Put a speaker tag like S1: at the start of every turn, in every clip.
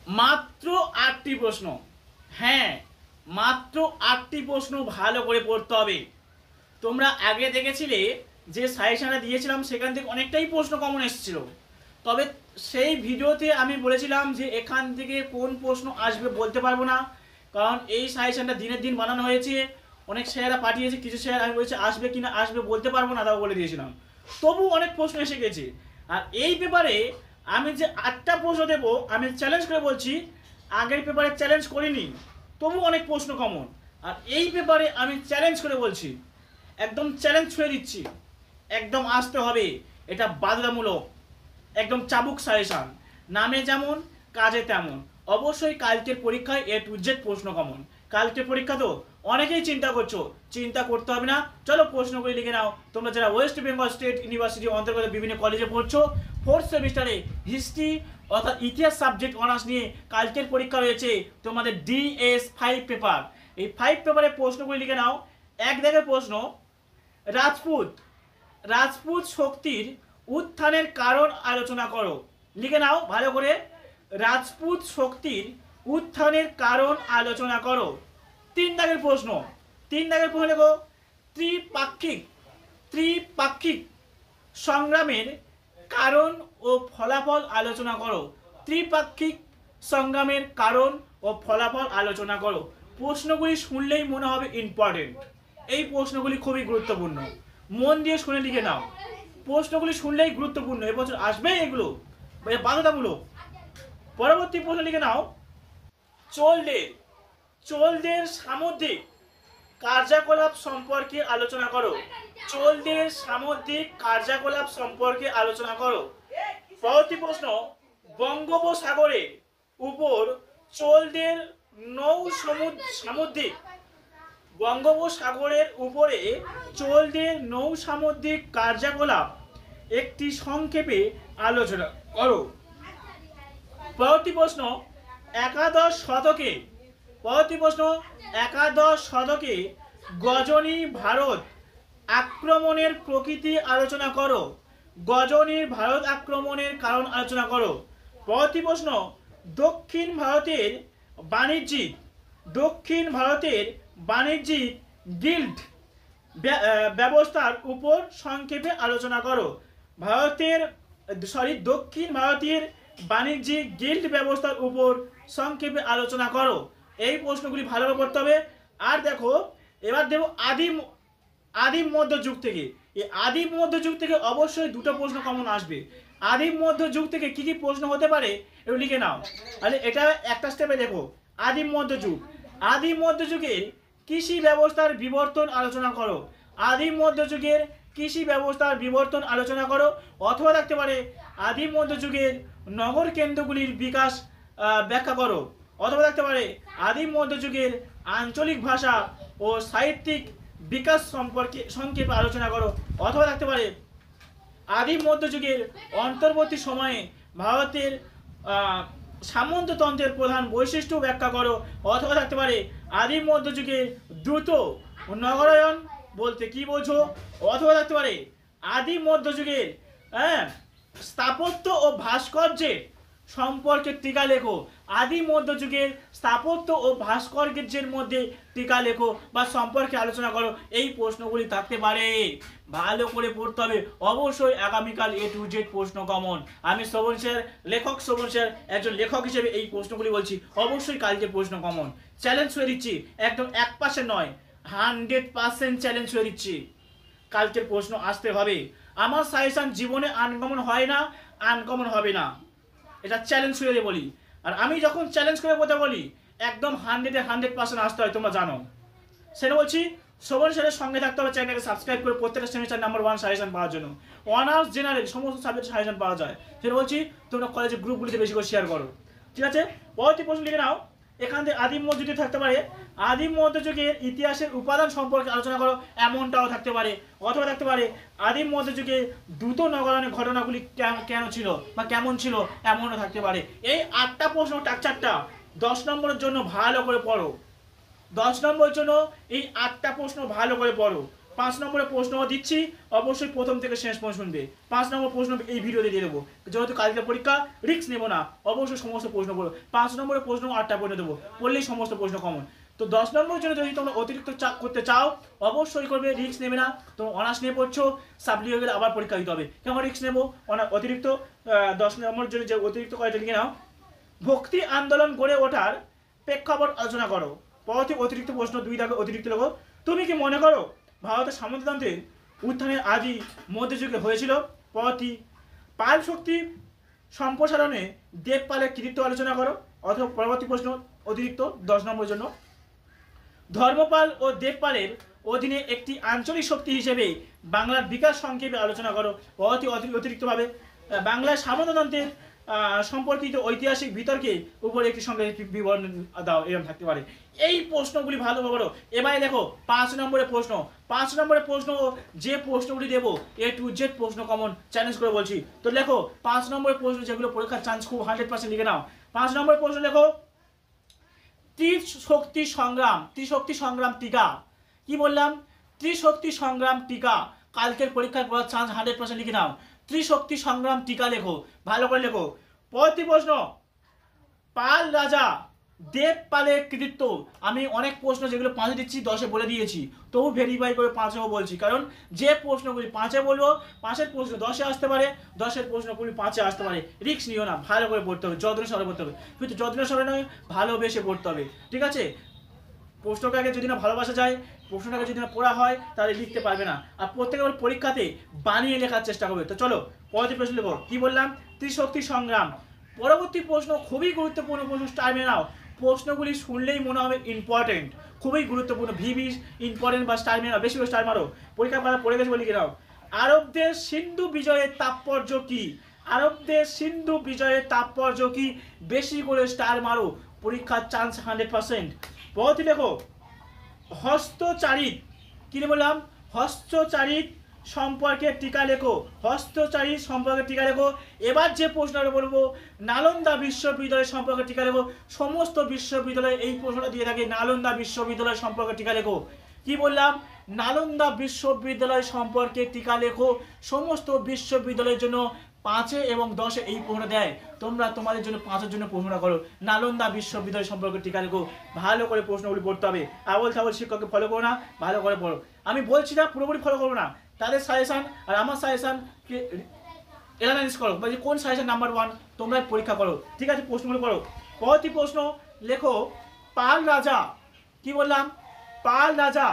S1: মাত্র 8টি প্রশ্ন। হ্যাঁ, মাত্র 8টি প্রশ্ন ভালো করে পড়তে হবে। তোমরা আগে দেখেছিলে যে সাজেশনটা দিয়েছিলাম সেখান থেকে অনেকটাই প্রশ্ন কমন এসেছিল, তবে সেই ভিডিওতে আমি বলেছিলাম যে এখান থেকে কোন প্রশ্ন আসবে বলতে পারবো না, কারণ এই সাজেশনটা দিনের দিন বানানো হয়েছে, অনেক স্যারেরা পাঠিয়েছে, কিছু স্যার আমি বলেছি আসবে কি না আসবে বলতে পারবো না, তাও বলে দিয়েছিলাম, তবু অনেক প্রশ্ন এসে গেছে। আর এই পেপারে আমি যে 8টা প্রশ্ন দেবো, আমি চ্যালেঞ্জ করে বলছি, আগের পেপারে চ্যালেঞ্জ করিনি, তবু অনেক প্রশ্ন কমন। আর এই পেপারে আমি চ্যালেঞ্জ করে বলছি, একদম চ্যালেঞ্জ ছুঁয়ে দিচ্ছি, একদম আসতে হবে, এটা বাধ্যতামূলক, একদম চাবুক সাজেশন, নামে যেমন কাজে তেমন। অবশ্যই কালকের পরীক্ষায় A to Z প্রশ্ন কমন। কালকের পরীক্ষা তো অনেকেই চিন্তা করছো, চিন্তা করতে হবে না, চলো প্রশ্নগুলি লিখে নাও। তোমরা যারা ওয়েস্ট বেঙ্গল স্টেট ইউনিভার্সিটি অন্তর্গত বিভিন্ন কলেজে পড়ছো, 4th সেমিস্টারে হিস্ট্রি অর্থাৎ ইতিহাস সাবজেক্ট অনার্স নিয়ে কালকের পরীক্ষা রয়েছে তোমাদের DS5 পেপার। এই 5 পেপারের প্রশ্নগুলি লিখে নাও। এক দেখে প্রশ্ন, রাজপুত শক্তির উত্থানের কারণ আলোচনা করো। লিখে নাও ভালো করে, রাজপুত শক্তির উত্থানের কারণ আলোচনা করো। 3 দাগের প্রশ্ন লেখো, ত্রিপাক্ষিক সংগ্রামের কারণ ও ফলাফল আলোচনা করো। ত্রিপাক্ষিক সংগ্রামের কারণ ও ফলাফল আলোচনা করো। প্রশ্নগুলি শুনলেই মনে হবে ইম্পর্টেন্ট, এই প্রশ্নগুলি খুবই গুরুত্বপূর্ণ, মন দিয়ে শুনে লিখে নাও। প্রশ্নগুলি শুনলেই গুরুত্বপূর্ণ, এবছর আসবে এগুলো, বাধ্যতামূলক। পরবর্তী প্রশ্ন লিখে নাও, চোলদের সামুদ্রিক কার্যকলাপ সম্পর্কে আলোচনা করো। চোলদের সামুদ্রিক কার্যকলাপ সম্পর্কে আলোচনা করো। পরবর্তী প্রশ্ন, বঙ্গোপসাগরের উপর চোলদের বঙ্গোপসাগরের উপরে চোলদের নৌ-সামুদ্রিক কার্যকলাপ একটি সংক্ষেপে আলোচনা করো। পরবর্তী প্রশ্ন, একাদশ শতকে গজনী ভারত আক্রমণের প্রকৃতি আলোচনা করো। গজনীর ভারত আক্রমণের কারণ আলোচনা করো। পরবর্তী প্রশ্ন, দক্ষিণ ভারতের বাণিজ্যিক গিল্ড ব্যবস্থার উপর সংক্ষেপে আলোচনা করো। দক্ষিণ ভারতের বাণিজ্যিক গিল্ড ব্যবস্থার উপর সংক্ষেপে আলোচনা করো। এই প্রশ্নগুলি ভালোভাবে পড়তে হবে। আর দেখো, এবার দেব আদিম মধ্যযুগ থেকে। এই আদিম মধ্যযুগ থেকে অবশ্যই 2টো প্রশ্ন কমন আসবে। আদিম মধ্যযুগ থেকে কি কি প্রশ্ন হতে পারে একটু লিখে নাও। তাহলে এটা একটা স্টেপে দেখো, আদিম মধ্যযুগের কৃষি ব্যবস্থার বিবর্তন আলোচনা করো। আদিম মধ্যযুগের কৃষি ব্যবস্থার বিবর্তন আলোচনা করো। অথবা থাকতে পারে আদিম মধ্যযুগের নগর কেন্দ্রগুলির বিকাশ ব্যাখ্যা করো। অথবা থাকতে পারে আদিম মধ্যযুগের আঞ্চলিক ভাষা ও সাহিত্যিক বিকাশ সম্পর্কে সংক্ষেপে আলোচনা করো। অথবা থাকতে পারে আদিম মধ্যযুগের অন্তর্বর্তী সময়ে ভারতের সামন্ততন্ত্রের প্রধান বৈশিষ্ট্য ব্যাখ্যা করো। অথবা থাকতে পারে আদিম মধ্যযুগের দ্রুত নগরায়ন বলতে কি বোঝো। অথবা থাকতে পারে আদিম মধ্যযুগের স্থাপত্য ও ভাস্কর্যের সম্পর্কে টিকা লেখো। আদিম মধ্যযুগের স্থাপত্য ও ভাস্কর্যের মধ্যে টিকা লেখো বা সম্পর্কে আলোচনা করো। এই প্রশ্নগুলি থাকতে পারে, ভালো করে পড়তে হবে। অবশ্যই আগামীকাল A to Z প্রশ্ন কমন। আমি শ্রবণ স্যার, একজন লেখক হিসেবে এই প্রশ্নগুলি বলছি, অবশ্যই কালকে প্রশ্ন কমন। চ্যালেঞ্জ হয়ে দিচ্ছি, একদম 1% নয়, 100% চ্যালেঞ্জ হয়ে দিচ্ছি, কালকের প্রশ্ন আসতে হবে। আমার সাজেশন জীবনে আনকমন হয় না, আনকমন হবে না, এটা চ্যালেঞ্জ করে বলি। আর আমি যখন চ্যালেঞ্জ করে কথা বলি, একদম 100% আসতে হয়, তোমরা জানো। সেটা বলছি, শ্রবণ স্যারের সঙ্গে থাকতে হবে, চ্যানেলকে সাবস্ক্রাইব করে প্রত্যেকটা সেমিস্টার নাম্বার 1 সাজেশন পাওয়ার জন্য। অনার্স জেনারেল সমস্ত সাবজেক্ট সাজেশন পাওয়া যায়। সেটা বলছি, তোমরা কলেজের গ্রুপগুলিতে বেশি করে শেয়ার করো, ঠিক আছে। পরবর্তী প্রশ্ন লিখে নাও। এখান থেকে আদিম মধ্যযুগে থাকতে পারে আদিম মধ্যযুগের ইতিহাসের উপাদান সম্পর্কে আলোচনা করো, এমনটাও থাকতে পারে। অথবা থাকতে পারে আদিম মধ্যযুগে দ্রুত নগরায়নের ঘটনাগুলি কেন ছিল বা কেমন ছিল, এমনও থাকতে পারে। এই 8টা প্রশ্ন স্ট্রাকচারটা 10 নম্বরের জন্য ভালো করে পড়ো। 10 নম্বরের জন্য এই 8টা প্রশ্ন ভালো করে পড়ো। 5 নম্বরের প্রশ্ন দিচ্ছি, অবশ্যই প্রথম থেকে শেষ পর্যন্ত শুনবে। 5 নম্বর প্রশ্ন এই ভিডিওতে দিয়ে দেবো, যেহেতু কালকে পরীক্ষা রিস্ক নেবো না, অবশ্যই সমস্ত প্রশ্ন পড়ো। 5 নম্বরের প্রশ্ন 8টা পড়ে দেবো, পড়লেই সমস্ত প্রশ্ন কমন। তো 10 নম্বরের জন্য যদি তোমরা অতিরিক্ত চাপ করতে চাও অবশ্যই করবে, রিস্ক নেবে না। তোমরা অনার্স নিয়ে পড়ছো, সাপ্লি হয়ে গেলে আবার পরীক্ষা দিতে হবে, কেমন রিস্ক নেবো? অতিরিক্ত 10 নম্বরের জন্য যে অতিরিক্ত কয়টা লিখে নাও। ভক্তি আন্দোলন গড়ে ওঠার প্রেক্ষাপট আলোচনা করো। পরবর্তী অতিরিক্ত প্রশ্ন 2 দাগে অতিরিক্ত লেখো। তুমি কি মনে করো ভারতের সামন্ততন্ত্রের উত্থানের আদি মধ্যযুগে হয়েছিল? পরবর্তী পাল শক্তি সম্প্রসারণে দেবপালের কৃতিত্ব আলোচনা করো। অথবা পরবর্তী প্রশ্ন অতিরিক্ত 10 নম্বরের জন্য, ধর্মপাল ও দেবপালের অধীনে একটি আঞ্চলিক শক্তি হিসেবে বাংলার বিকাশ সংক্ষেপে আলোচনা করো। পরবর্তী অতিরিক্তভাবে বাংলার সামন্ততন্ত্রের সম্পর্কিত ঐতিহাসিক বিতর্কে উপরে একটি সঙ্গে বিবরণ দাও, এরকম থাকতে পারে। এই প্রশ্নগুলি ভালো করো। এবারে দেখো 5 নম্বরের প্রশ্ন। 5 নম্বরের প্রশ্ন যে প্রশ্নগুলি দেবো A to Z প্রশ্ন কমন, চ্যালেঞ্জ করে বলছি। তো লেখো 5 নম্বরের প্রশ্ন যেগুলো পরীক্ষার চান্স খুব 100% লিখে নাও। 5 নম্বরের প্রশ্ন লেখো, ত্রিশক্তি সংগ্রাম টিকা। কি বললাম? ত্রিশক্তি সংগ্রাম টিকা, কালকের পরীক্ষার পড়ার চান্স 100% লিখে নাও। ত্রিশক্তি সংগ্রাম টিকা লেখো, ভালো করে লেখো। পরবর্তী প্রশ্ন, পাল রাজা দেবপালের কৃতিত্ব। আমি অনেক প্রশ্ন যেগুলো 5 দিচ্ছি 10-এ বলে দিয়েছি, তবু ভেরিফাই করে 5-এও বলছি, কারণ যে প্রশ্নগুলি 5-এ বলবো 5-এর প্রশ্ন 10-এ আসতে পারে, 10-এর প্রশ্নগুলি 5-এ আসতে পারে। রিস্ক নিও না, ভালো করে পড়তে হবে, যত্নের সঙ্গে পড়তে হবে, কিন্তু যত্নের সঙ্গে নয়, ভালোবেসে পড়তে হবে, ঠিক আছে? প্রশ্নটাকে যদি না ভালোবাসা যায়, প্রশ্নটাকে যদি না পড়া হয়, তাহলে লিখতে পারবে না। আর প্রত্যেকের পরীক্ষাতে বানিয়ে লেখার চেষ্টা করবে। তো চলো পরবর্তী প্রশ্ন লেখো। কি বললাম? ত্রিশক্তি সংগ্রাম। পরবর্তী প্রশ্ন খুবই গুরুত্বপূর্ণ প্রশ্ন, স্টার মেরে নাও। প্রশ্নগুলি শুনলেই মনে হবে ইম্পর্টেন্ট, খুবই গুরুত্বপূর্ণ। ভিবি ইম্পর্টেন্ট বা স্টার মেরে নাও, বেশি করে স্টার মারো, পরীক্ষা পড়ে গেছে বলে লিখে নাও। আরবদের সিন্ধু বিজয়ের তাৎপর্য কি? আরবদের সিন্ধু বিজয়ের তাৎপর্য কি? বেশি করে স্টার মারো, পরীক্ষার চান্স 100%। পরবর্তী লেখো, হস্তচারিত। কি বললাম? হস্তচারিত সম্পর্কে টিকা লেখো, হস্তচারিত সম্পর্কে টিকা লেখো। এবার যে প্রশ্নটা বলবো, নালন্দা বিশ্ববিদ্যালয় সম্পর্কে টিকা লেখো। সমস্ত বিশ্ববিদ্যালয়ে এই প্রশ্নটা দিয়ে থাকে, নালন্দা বিশ্ববিদ্যালয় সম্পর্কে টিকা লেখো। কি বললাম? নালন্দা বিশ্ববিদ্যালয় সম্পর্কে টিকা লেখো। সমস্ত বিশ্ববিদ্যালয়ের জন্য 5-এ এবং 10-এ এই প্রশ্নটা দেয়, তোমরা তোমাদের জন্য 5-এর জন্য প্রশ্নটা করো। নালন্দা বিশ্ববিদ্যালয় সম্পর্কে টিকা লেখো, ভালো করে প্রশ্নগুলি পড়তে হবে। আবল তাবল শিক্ষককে ফলো করো না, ভালো করে পড়ো। আমি বলছি না পুরোপুরি ফলো করো না, তাদের সাজেশন আর আমার সাজেশনকে অ্যানালাইজ করো, বা যে কোন সাজেশন নাম্বার 1 তোমরা পরীক্ষা করো, ঠিক আছে? প্রশ্নগুলো করো। পরবর্তী প্রশ্ন লেখো, পাল রাজা। কি বললাম? পাল রাজা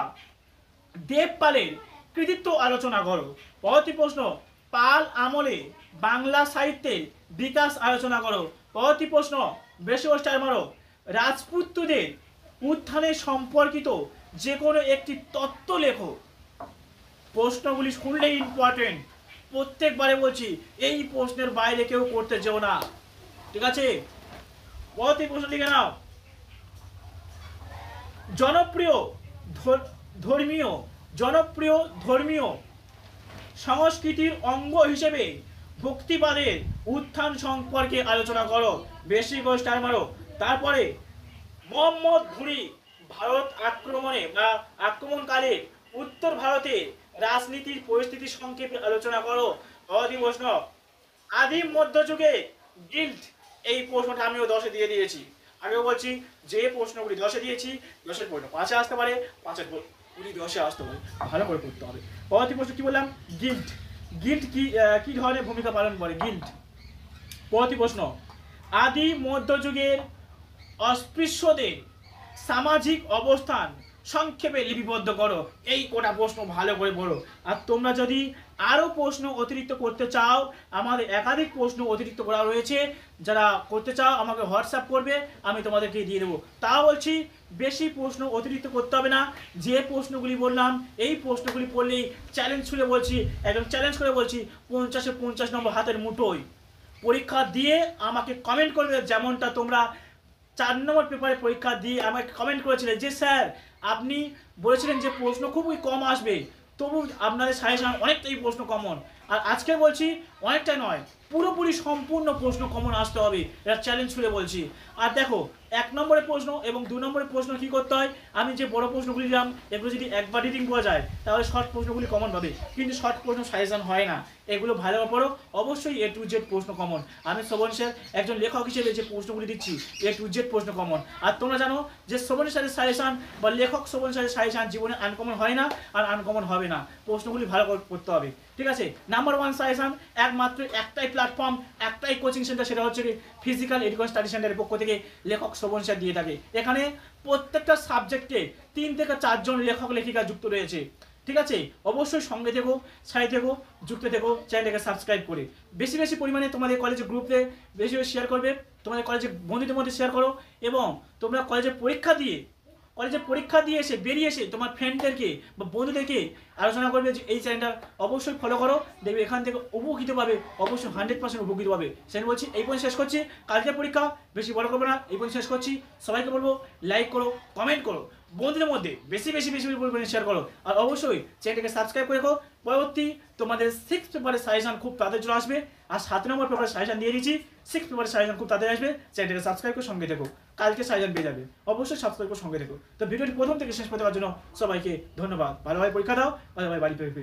S1: দেবপালের কৃতিত্ব আলোচনা করো। পরবর্তী প্রশ্ন, পাল আমলে বাংলা সাহিত্যের বিকাশ আলোচনা করো। পরবর্তী প্রশ্ন, বেশি স্টার মারো, রাজপুতদের উত্থানের সম্পর্কিত যে কোনো একটি তত্ত্ব লেখো। প্রশ্নগুলি শুনলেই ইম্পর্টেন্ট, প্রত্যেকবারে বলছি, এই প্রশ্নের বাইরে কেউ করতে যেও না, ঠিক আছে? পরবর্তী প্রশ্ন লিখে নাও, জনপ্রিয় ধর্মীয় সংস্কৃতির অঙ্গ হিসেবে ভক্তিবাদের উত্থান সম্পর্কে আলোচনা করো। বেশি করে স্টার মারো। তারপরে মোহাম্মদ ঘুরি ভারত আক্রমণকালে উত্তর ভারতে রাজনীতির পরিস্থিতি সংক্ষেপে আলোচনা করো। পরবর্তী প্রশ্ন, আদিম মধ্যযুগে গিল্ড। এই প্রশ্নটা আমিও 10-এ দিয়ে দিয়েছি, আগেও বলছি, যে প্রশ্নগুলি 10-এ দিয়েছি 10-এর প্রশ্ন 5-এ আসতে পারে, 5-এর গুলি 10-এ আসতে পারে, ভালো করে পড়তে হবে। পরবর্তী প্রশ্ন কি বললাম? গিল্ড। গিল্ড কি ধরনের ভূমিকা পালন করে গিল্ড? পরবর্তী প্রশ্ন, আদি মধ্যযুগের অস্পৃশ্যদের সামাজিক অবস্থান সংক্ষেপে লিপিবদ্ধ করো। এই কোটা প্রশ্ন ভালো করে পড়ো। আর তোমরা যদি আরও প্রশ্ন অতিরিক্ত করতে চাও, আমাদের একাধিক প্রশ্ন অতিরিক্ত করা রয়েছে, যারা করতে চাও আমাকে হোয়াটসঅ্যাপ করবে, আমি তোমাদেরকে দিয়ে দেবো। তাও বলছি, বেশি প্রশ্ন অতিরিক্ত করতে হবে না। যে প্রশ্নগুলি বললাম এই প্রশ্নগুলি পড়লেই চ্যালেঞ্জ ছুড়ে বলছি, একদম চ্যালেঞ্জ করে বলছি, 50-এ 50 নম্বর হাতের মুঠোয়। পরীক্ষা দিয়ে আমাকে কমেন্ট করবে, যেমনটা তোমরা 4 নম্বর পেপারে পরীক্ষা দিয়ে আমাকে কমেন্ট করেছিলেন যে স্যার আপনি বলেছিলেন যে প্রশ্ন খুবই কম আসবে, তবু আপনাদের সাজেশন অনেকটাই প্রশ্ন কমন। আর আজকে বলছি অনেকটাই নয়, পুরোপুরি সম্পূর্ণ প্রশ্ন কমন আসতে হবে, এটা চ্যালেঞ্জ ছুড়ে বলছি। আর দেখো 1 নম্বরের প্রশ্ন এবং 2 নম্বরের প্রশ্ন কি করতে হয়, আমি যে বড় প্রশ্নগুলি দিলাম এগুলো যদি একবার রিডিং পাওয়া যায় তাহলে শর্ট প্রশ্নগুলি কমন পাবে, কিন্তু শর্ট প্রশ্ন সাজেশন হয় না। এগুলো ভালো পড়ো, অবশ্যই A to Z প্রশ্ন কমন। আমি শোভন স্যার একজন লেখক হিসেবে যে প্রশ্নগুলি দিচ্ছি A to Z প্রশ্ন কমন। আর তোমরা জানো যে শোভন স্যারের সাজেশন বা লেখক শোভন স্যারের সাজেশন জীবনে আনকমন হয় না আর আনকমন হবে না, প্রশ্নগুলি ভালো করে পড়তে হবে, ঠিক আছে। নাম্বার 1 সাজেশন, একমাত্র একটাই প্ল্যাটফর্ম, একটাই কোচিং সেন্টার, সেটা হচ্ছে ফিজিক্যাল এডুকেশন স্টাডি সেন্টারের পক্ষ থেকে লেখক শোভন স্যার দিয়ে থাকে। এখানে প্রত্যেকটা সাবজেক্টে 3 থেকে 4 জন লেখক লেখিকা যুক্ত রয়েছে, ঠিক আছে। অবশ্যই সঙ্গে থেকো, সাথে থেকো, যুক্ত থেকো, চ্যানেলটাকে সাবস্ক্রাইব করে বেশি বেশি পরিমাণে তোমাদের কলেজের গ্রুপে বেশি বেশি শেয়ার করবে, তোমাদের কলেজের বন্ধুদের মধ্যে শেয়ার করো, এবং তোমরা কলেজে পরীক্ষা দিয়ে এসে বেরিয়ে এসে তোমার ফ্রেন্ডদেরকে বা বন্ধুদেরকে আলোচনা করবে যে এই চ্যানেলটা অবশ্যই ফলো করো, দেখবে এখান থেকে উপকৃত পাবে, অবশ্যই 100% উপকৃত পাবে। সেটা বলছি, এই পর্যন্ত শেষ করছি। কালকে পরীক্ষা, বেশি বড় করবো না, এই পর্যন্ত শেষ করছি। সবাইকে বলবো লাইক করো, কমেন্ট করো, বন্ধুদের মধ্যে বেশি বেশি পরিমাণে শেয়ার করো, আর অবশ্যই চ্যানেলটাকে সাবস্ক্রাইব করে রাখো। পরবর্তী তোমাদের 6 পেপারের সাজেশন খুব তাড়াতাড়ি চলে আসবে, আর 7 নম্বর পেপারের সাজেশন দিয়ে দিচ্ছি। 6 পেপারের সাজেশন খুব তাড়াতাড়ি আসবে, চ্যানেলটাকে সাবস্ক্রাইব করে সঙ্গে থেকো, কালকে সাজেশন পেয়ে যাবে, অবশ্যই সাবস্ক্রাইব করে সঙ্গে থেকো। তো ভিডিওটি প্রথম থেকে শেষ পর্যন্ত দেখার জন্য সবাইকে ধন্যবাদ। ভালোভাবে পরীক্ষা দাও, ভালোভাবে বাড়ি ফিরে